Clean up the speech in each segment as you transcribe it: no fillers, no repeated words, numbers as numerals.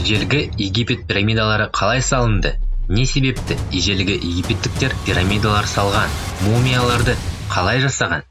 Ежелгі Египет пирамидалары қалай салынды? Не себепті ежелгі египеттіктер пирамидалар салған? Мумияларды қалай жасаған?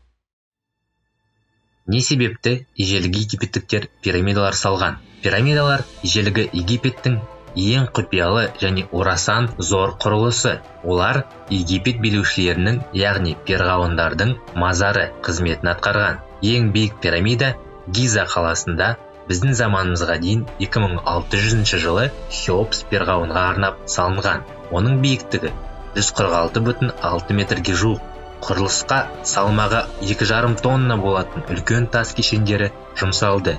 Не себепті ежелгі египеттіктер пирамидалар салған? Пирамидалар ежелгі Египеттің ең құпиялы және орасан зор құрылысы. Олар Египет билеушілерінің, яғни перғауындардың мазары қызметін атқарған. Ең биік пирамида Гиза қаласында біздің заманымызға дейін 2600 жылы Хеопс перғауынға арнап салынған. Оның биіктігі 146,6 метрге жуық. Құрылысқа салмағы 2,5 тонна болатын үлкен тас кешендері жұмсалды.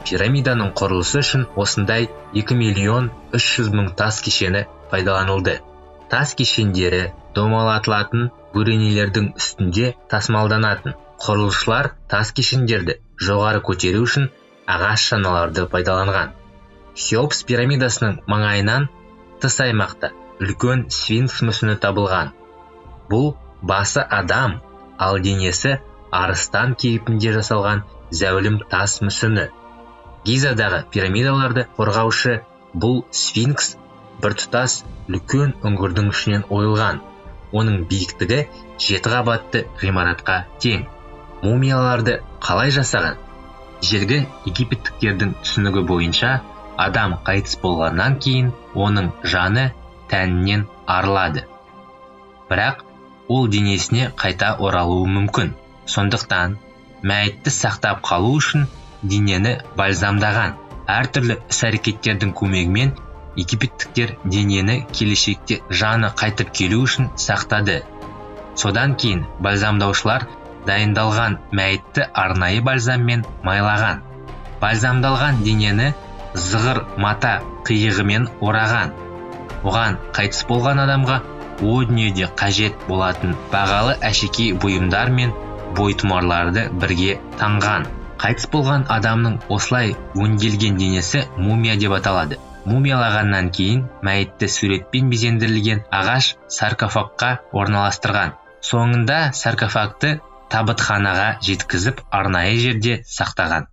Пирамиданың құрылысы үшін осындай 2,300,000 тас кешені пайдаланылды. Тас кешендері домалатылатын бөренелердің үстінде тасымалданатын. Құрылысшылар тас кешендерді жоғары көтеру үшін ағаш шаналарды пайдаланған. Хеопс пирамидасының маңайынан тыс аймақта үлкен сфинкс мүсіні табылған. Бұл басы адам, ал денесі арыстан кейпінде жасалған зәулім тас мүсіні. Гизадағы пирамидаларды қорғаушы бұл сфинкс біртұтас үлкен үңгірдің ішінен ойылған. Оның биіктігі 7 қабатты ғимаратқа тең. Мумияларды қалай жасаған? Ежелгі египеттіктердің түсінігі бойынша адам қайтыс болғаннан кейін оның жаны тәнінен арылады. Бірақ ол денесіне қайта оралуы мүмкін. Сондықтан мәйітті сақтап қалу үшін денені бальзамдаған. Әртүрлі іс-әрекеттердің көмегімен египеттіктер денені келешекте жаны қайтып келу үшін сақтады. Содан кейін бальзамдаушылар дайындалған мәйітті арнайы бальзаммен майлаған. Бальзамдалған денені зығыр мата қиығымен ораған. Оған қайтыс болған адамға о дүниеде қажет болатын бағалы әшекей бұйымдар мен бойтұмарларды бірге таңған. Қайтыс болған адамның осылай өңделген денесі мумия деп аталады. Мумиялағаннан кейін мәйітті суретпен безендірілген ағаш саркофагқа орналастырған. Соңында саркофагты табытханаға жеткізіп арнайы жерде сақтаған.